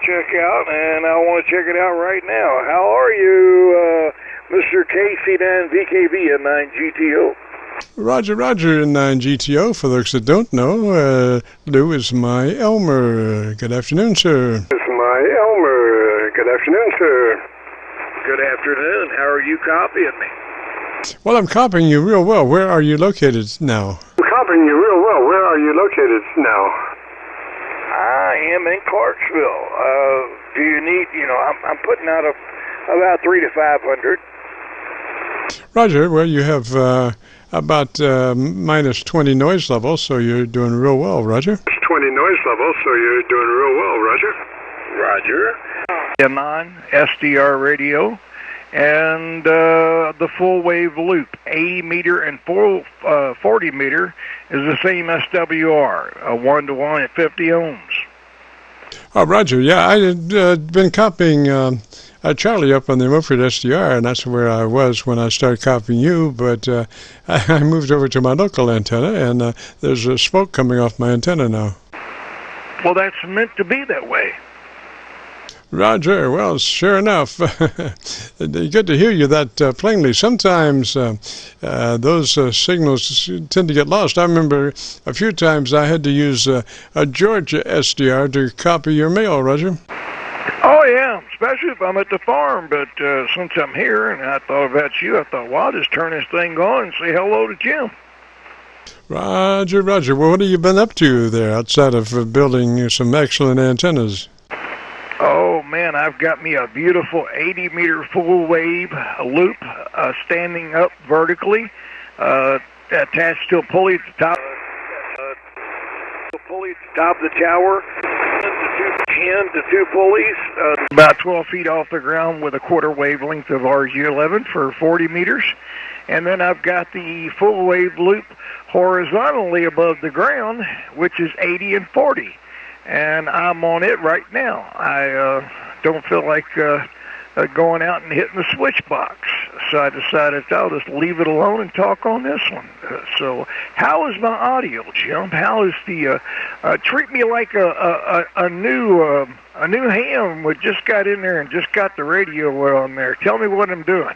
check out, and I want to check it out right now. How are you, Mr. KC9VKV and 9GTO? Roger, N9GTO. For those that don't know, Lou is my Elmer. Good afternoon, sir. It's my Elmer. Good afternoon, sir. Good afternoon. How are you copying me? Well, I'm copying you real well. Where are you located now? I'm copying you real well. Where are you located now? I am in Clarksville. Do you need, I'm putting out about 300 to 500. Roger. Well, you have about minus 20 noise level, so you're doing real well, Roger. 20 noise level, so you're doing real well, Roger. Roger. A non-SDR radio and the full wave loop, 80 meter and 40 meter is the same SWR, 1-to-1 at 50 ohms. Oh, Roger. Yeah, I had been copying Charlie up on the Milford SDR, and that's where I was when I started copying you, but I moved over to my local antenna, and there's smoke coming off my antenna now. Well, that's meant to be that way. Roger. Well, sure enough. Good to hear you that plainly. Sometimes those signals tend to get lost. I remember a few times I had to use a Georgia SDR to copy your mail, Roger. Oh, yeah, especially if I'm at the farm. But since I'm here and I thought about you, I thought, well, I'll just turn this thing on and say hello to Jim. Roger. Well, what have you been up to there outside of building some excellent antennas? Oh, man, I've got me a beautiful 80-meter full-wave loop standing up vertically, attached to a pulley at the top. Top of the tower, 10 to 2 pulleys, about 12 feet off the ground with a quarter wavelength of RG11 for 40 meters. And then I've got the full wave loop horizontally above the ground, which is 80 and 40. And I'm on it right now. I don't feel like going out and hitting the switch box. So I decided I'll just leave it alone and talk on this one. So how is my audio, Jim? How is the treat me like a new ham who just got in there and just got the radio on there. Tell me what I'm doing.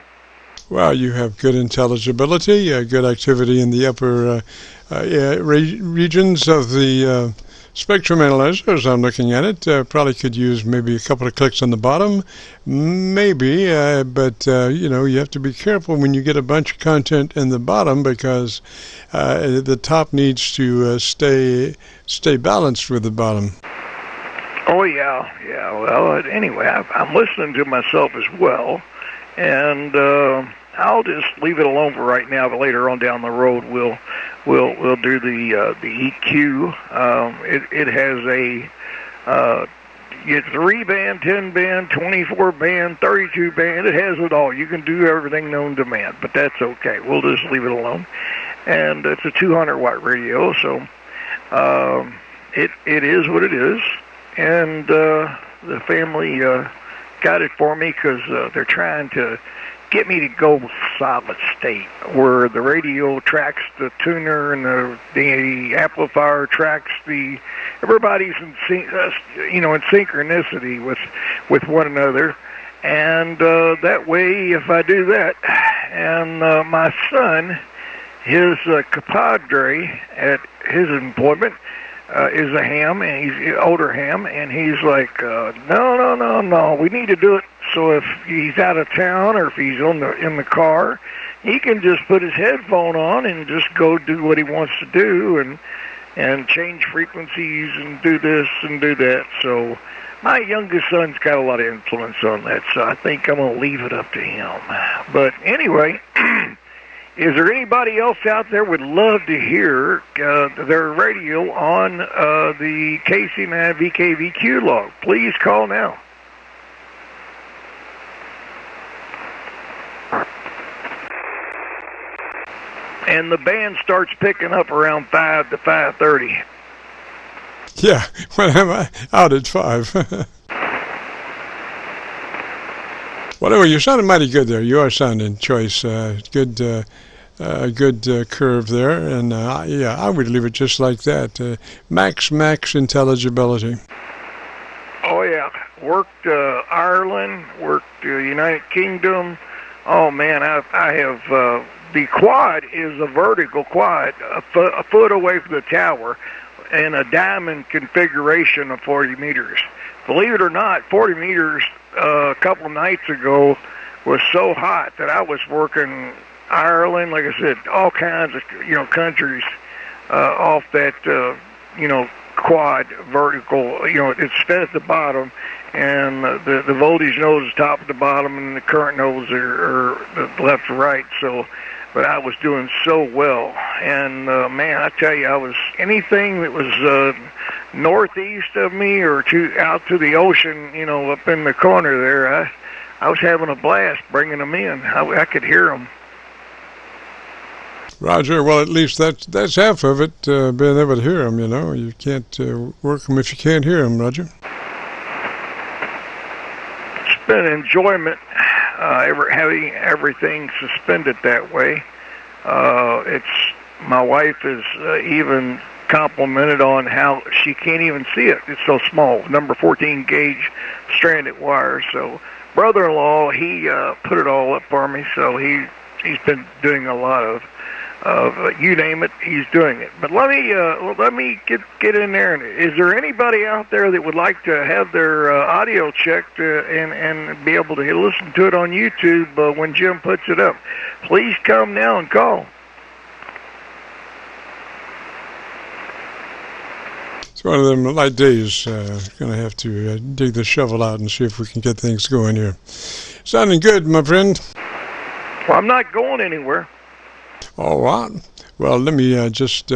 Well, you have good intelligibility, good activity in the upper regions of the spectrum analyzer, as I'm looking at it. Probably could use maybe a couple of clicks on the bottom, maybe, but you have to be careful when you get a bunch of content in the bottom, because the top needs to stay balanced with the bottom. Oh, yeah. Well, anyway, I'm listening to myself as well, and I'll just leave it alone for right now, but later on down the road we'll do the EQ. It has a 3-band, 10-band, 24-band, 32-band. It has it all. You can do everything known to man, but that's okay. We'll just leave it alone. And it's a 200-watt radio, so it is what it is. And the family got it for me because they're trying to get me to go solid state, where the radio tracks the tuner and the amplifier tracks everybody's in synchronicity with one another. And that way, if I do that, and my son, his compadre at his employment is a ham, and he's an older ham, and he's like, no, we need to do it. So if he's out of town or if he's in the car, he can just put his headphone on and just go do what he wants to do and change frequencies and do this and do that. So my youngest son's got a lot of influence on that, so I think I'm going to leave it up to him. But anyway, is there anybody else out there would love to hear their radio on the KC9VKV Q-Log? Please call now. And the band starts picking up around 5 to 5:30. Yeah, when I'm out at 5. Well, anyway, you sounded mighty good there. You are sounding choice. Good curve there. And, I would leave it just like that. Max intelligibility. Oh, yeah. worked Ireland, worked United Kingdom. Oh man, I have the quad is a vertical quad, a foot away from the tower, and a diamond configuration of 40 meters. Believe it or not, 40 meters a couple of nights ago was so hot that I was working Ireland, like I said, all kinds of countries off that quad vertical. It's fed at the bottom, and the voltage nose is top to the bottom, and the current nose are the left to right. So, but I was doing so well, and man, I tell you, I was anything that was northeast of me or out to the ocean, up in the corner there. I was having a blast bringing them in. I could hear them. Roger. Well, at least that's half of it, being able to hear them, You can't work them if you can't hear them, Roger. It's been an enjoyment having everything suspended that way. My wife is even complimented on how she can't even see it. It's so small, number 14 gauge stranded wire. So brother-in-law, he put it all up for me, so he's been doing a lot of you name it, he's doing it. But let me get in there. And is there anybody out there that would like to have their audio checked and be able to listen to it on YouTube when Jim puts it up? Please come now and call. It's one of them light days. Going to have to dig the shovel out and see if we can get things going here. Sounding good, my friend. Well, I'm not going anywhere. All right. Well, let me just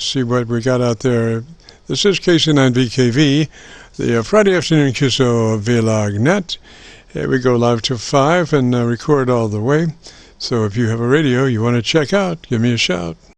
see what we got out there. This is KC9VKV, the Friday afternoon Qso-Vlog net. Here we go live till 5 and record all the way. So if you have a radio you want to check out, give me a shout.